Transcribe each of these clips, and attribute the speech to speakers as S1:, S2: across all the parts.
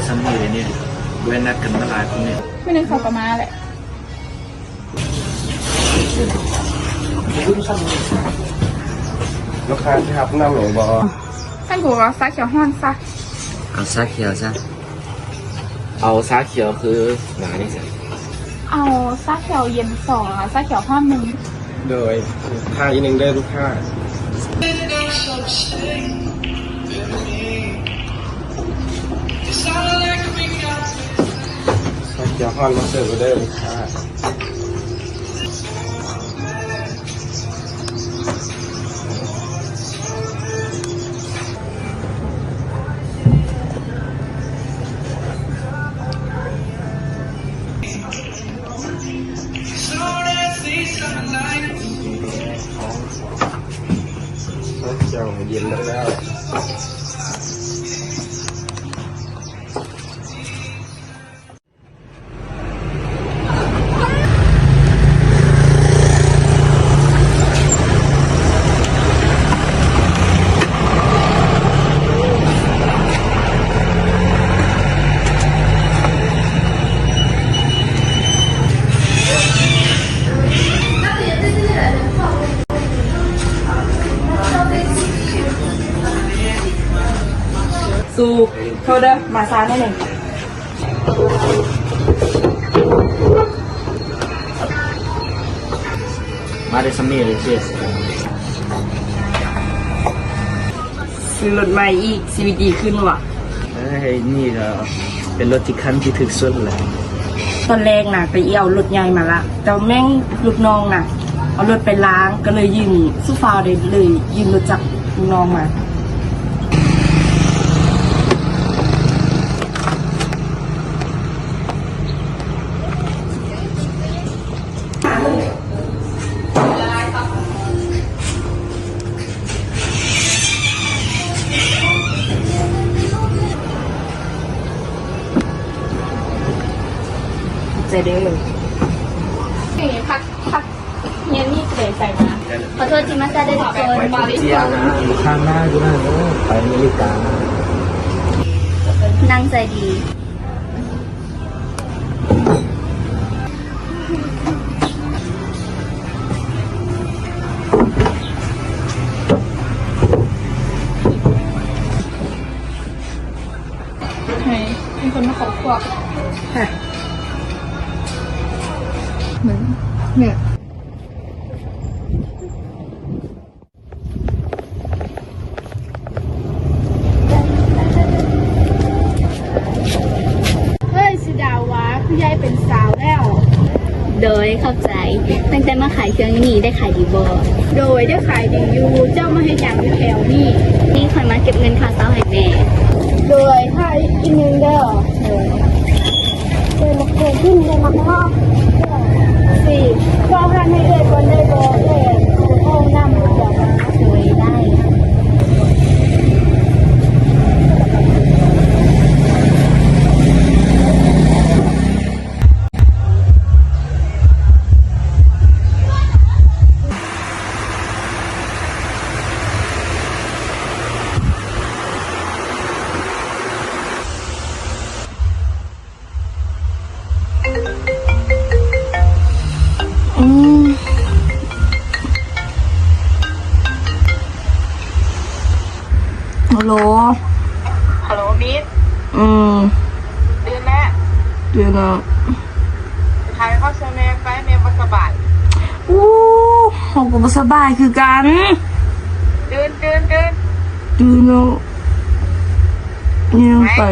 S1: ซัมเมอร์เนี่ยเว้นนัดกันมาหลายคนเนี่ย
S2: ไม่นึกเขาประมาแหละ
S3: ลูกค้าที่ครับน้ำหลวงบอ
S2: ท่านกูว่าซาเขียวห้อนซะ
S1: เอาซาเขียวซะเอาซาเขียวคือหนานี่สิ
S2: เอาซาเขียวเย็น2ค่ะซาเขียวห้อน1
S3: โดยลูกค้าอีกหนึ่งได้ลูกค้าเดี๋ยวฮอนมาเสิร์ฟได้ลูกค้าเจ้าเย็นแล้ว
S2: สู้โทษเด้อมาซาได้หนึ่ง
S1: มาได้ซัมเมอร์เลยเชียส
S2: ซื้อรถใหม่อีกชีวิตดีขึ้นว่ะ
S1: นี่ก็เป็นรถที่คันที่ถึกสุดเลย
S2: ตอนแรกน่ะไปเอี่ยวรถใหญ่มาละแต่แม่งลูกน้องน่ะเอารถไปล้างก็เลยยืมสู้ฟ้าเลยยืมรถจากลูกน้องมาเด้อพักเนี่ยนี่เปลี่ยนใส่มา
S4: ขอโทษที่มาซาได้ทุกคน
S1: เจียนะอยู่ข้างหน้าดูนะไปอเมริกา
S4: นั่งใจดี
S2: เฮ้ยเป็นคนมาขอบครัวค่ะเหมือนเนี่ยเฮ้ยสิดาวะคือยายเป็นสาวแล้ว
S4: โดยเข้าใจตั้งแต่มาขายเครื่องนี้ได้ขายดีบ่
S2: โดยได้ขายดีอยู่เจ้ามาให้อย่างอยู่แถวนี่
S4: คอยมาเก็บเงินค่าเช่าให้แม่
S2: โดยถ้าอีกนึงเด้อโดยมาเกิดขึ้นในมังงอกสี่ก็ท่านให้เอ่ยคนได้บ่เอ่ยโอ้น้ำเดี๋ยวมา
S4: โดยได้
S2: ฮัลโหล
S5: มิตรเดือนแม่
S2: เดือนละ
S5: ขายข้าวเช้าแม่ไปแม่บ่สบาย
S2: ผมก็บ่สบายคือกัน
S5: เดือน
S2: แล้วอีนึงไป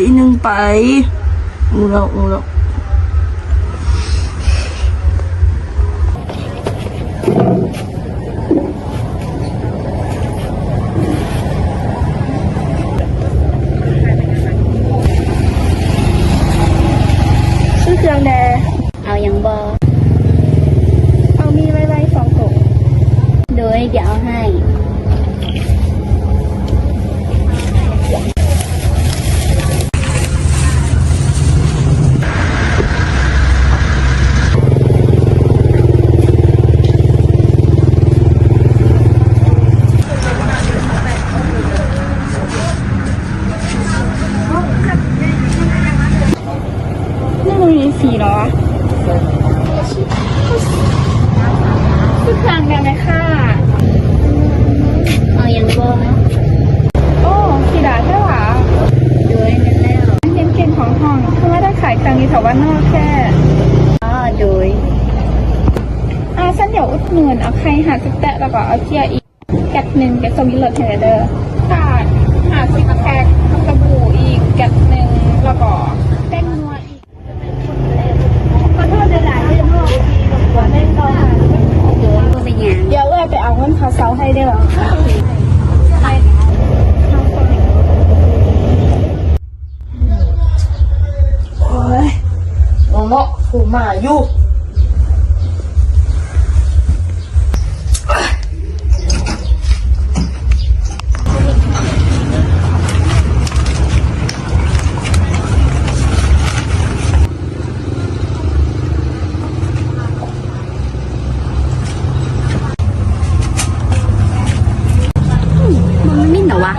S2: อีนึงไปงูแล้วเครื่องแดง
S4: เอายังบ่
S2: เอามีไว้2กล่อง
S4: โดยเดี๋ยวเอาให้
S2: สั่งได้ไหมค่ะ
S4: เอาอย่างบ่
S2: โอ้สีดาใช่หรอ
S4: โดยนั่นแล้ว
S2: เรียนเก่งของห้องคือไม่ได้ขายตังค์อยู่แถวบ้านนอกแค่
S4: อ๋อโดย
S2: ฉันเดี๋ยวอุดหนุนเอาไข่หาสิบแตะแล้วก็เอาเจียอีกแกะหนึ่งแกะส้มยีเหลือเทเดอร์ค่ะหาสิบแพ็คสบู่อีกแกะหนึ่งแล้วก็แป้งนัวอีกขอโทษหลายๆเรื่องที่รบกวนได้ต่อค่ะ
S4: โดยบ่เป็นหยัง
S2: เดี๋ยวเอ้ยไปเอาเงินคาเซาให้ได้หรอโอ้ย
S5: เนาะผูมาอยู่
S4: มันไม่มิ่นเหรอวะ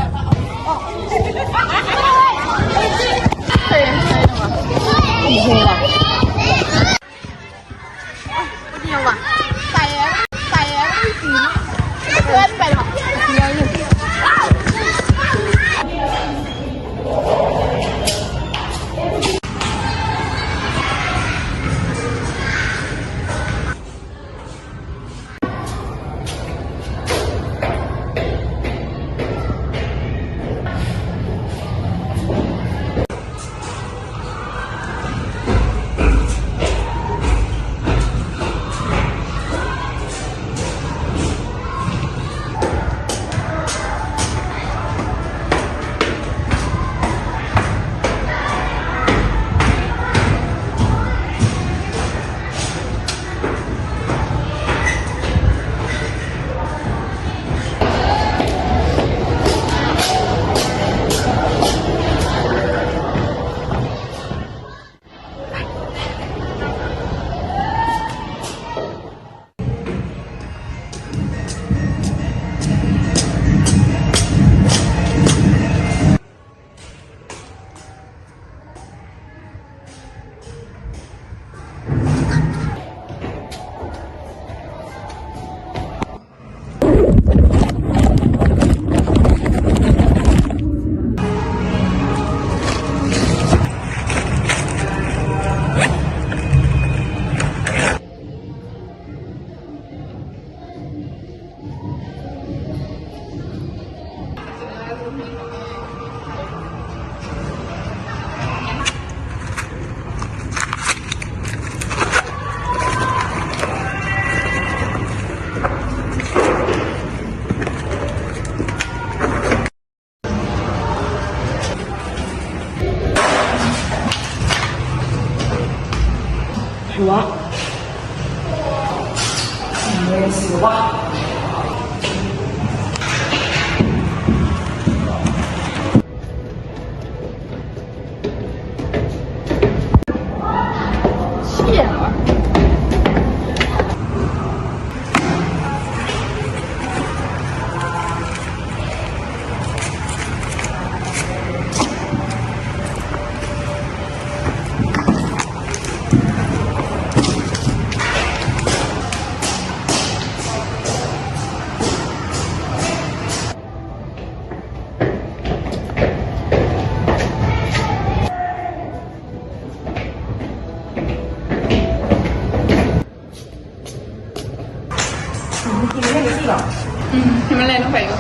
S2: ที่มันเล่นลงไปก็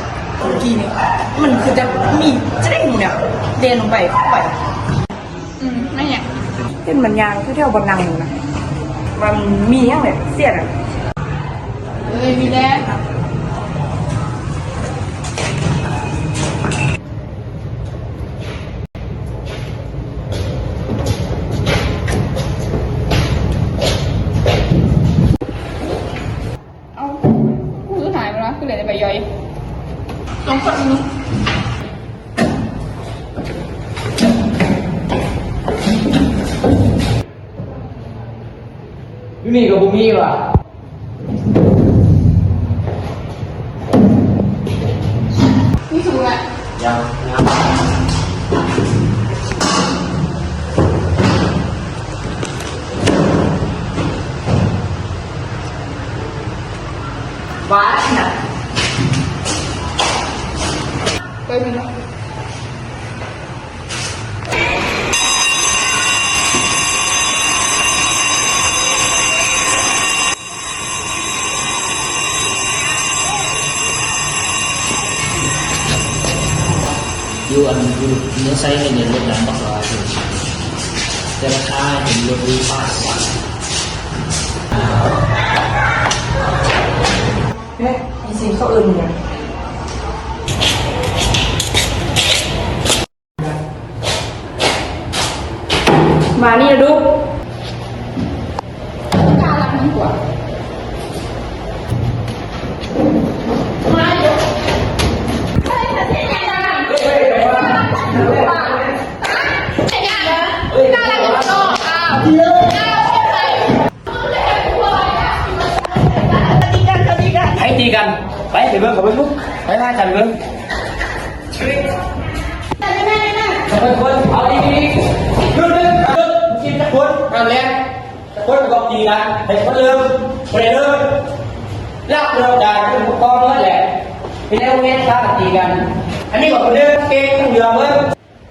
S5: กี่เนี่ยมันคือจะมีจะได้หนูเนี่ยเดินลงไปเข้าไป
S2: ไม่อยาก
S5: เป็นเหมือนยางที่เที่ยวบนนังนะมันมีอย่างไรเสียดอ่ะ
S2: เลยมีแดงเอาคือหายไปแล้วคือเหลือแต่ใบย่อยลองกดดู
S1: นี่กับบุมี่ว่ะ
S2: นี่ถูกแหละ
S1: ยัง อยู่อันอยู่เนื้อไซส์เนี่ยรถน้ำบักลาอยู่แต่ราคาเห็นรถดีมากกว่า
S5: เฮ้ยอีซีเขาอื่นเนี่ยมานี่นะลูกการรักมันกว่ามาเดี๋ยว
S1: ให้ตีกันไปเบิ่งกับเบิ่งไปพากันเบิ่งคนเอาดีๆขึ้นกินตะคนเอาแล้วตะคนประกอบตีกันให้คนเริ่มไปเริ่มรับเริ่มได้เป็นผู้กองนั่นแหละเป็นแล้วเว้นช้าตีกันอันนี้บอกคนเดิมเก่งต้องยอมเบิ่ง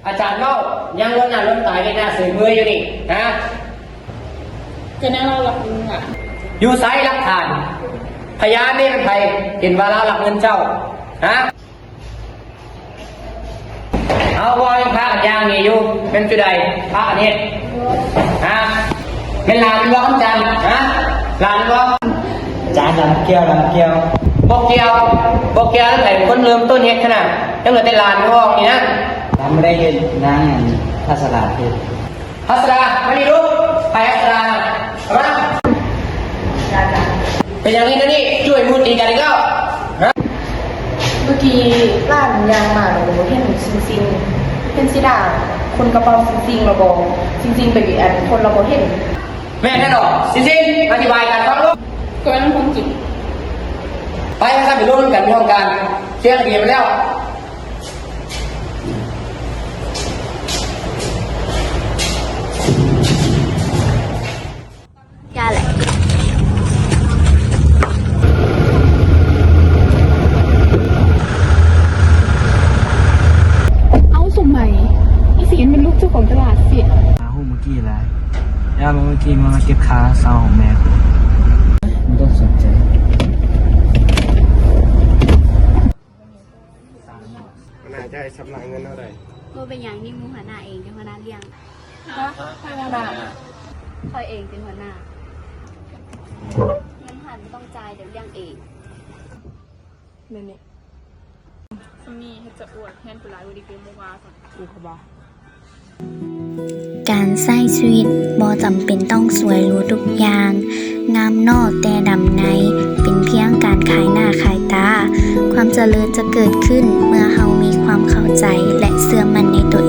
S1: อาจารย์เล่ายังล้นหน้าล้นตายในหน้าเสือมืออยู่นี่นะก็แน่เราหลักมืออ่ะอยู่ไซส์หลักฐานพยานนี่เป็นใครเห็นว่าเราหลักเงินเจ้าฮะเอาวอยพระกันยางนี่อยู่เป็นจุดใดพระอันนี้ฮะเป็นหลานเป็นร้องจันฮะหลานร้องจานลำเกียวบอกเกียวตั้งแต่คนเริ่มต้นเฮ็ดขนาดยังเหลือแต่หลานร้องนี่นะทำไม่ได้เห็นนั่งพัสราเพศพัสรามาดิลูกไปพัสรามาเป็นอย่างนี้นะนี่ช่วยพูดดีกันอีกแล้วฮะ
S5: เมื่อกี้ร้านยางมาเราบอกเห็นซิงเห็นสิดาคนกระเป๋าซิงเราบอกซิงไปกี่อันคนเราบอกเห็น
S1: แม่แน่นอนซิซิอธิบายกันฟังลูก
S5: ก็นั่นคงจิต
S1: ไปมาทำเป็นร่วมกันร่วมกันเชื่อระเบียบไปแล้ว
S4: ยาแหละเอาสมัยอีเสียนเป็นลูกเจ้าของตลาดสิ
S1: หาหูเมื่อกี้แล้วย่าเมื่อกี้มาเก็บขาเสาของแม่ไม่ต้องสนใจ
S3: มันอาจจะให้สำนักเงินเท่าไหร่
S4: ก็เป็นอย่างนี้มูหัวหน้าเองเป็นหัวหน้าเลี้ยง
S5: ใช่ไหม
S4: คอยเองเป็นหัวหน้าเงินหันไม่ต้องจ่ายเดี๋ยวเลี้ยงเอง
S5: เนี่ย
S6: มีเฮ็ดจะอวดแทนผู้ร้ายวันดีเกินบ่ว่าสั่น
S5: อูขบา
S7: การใช้ชีวิตบ่จำเป็นต้องสวยหรูทุกอย่าง งามนอกแต่ดำในเป็นเพียงการขายหน้าขายตา ความเจริญจะเกิดขึ้นเมื่อเฮามีความเข้าใจและเชื่อมั่นในตัวเอง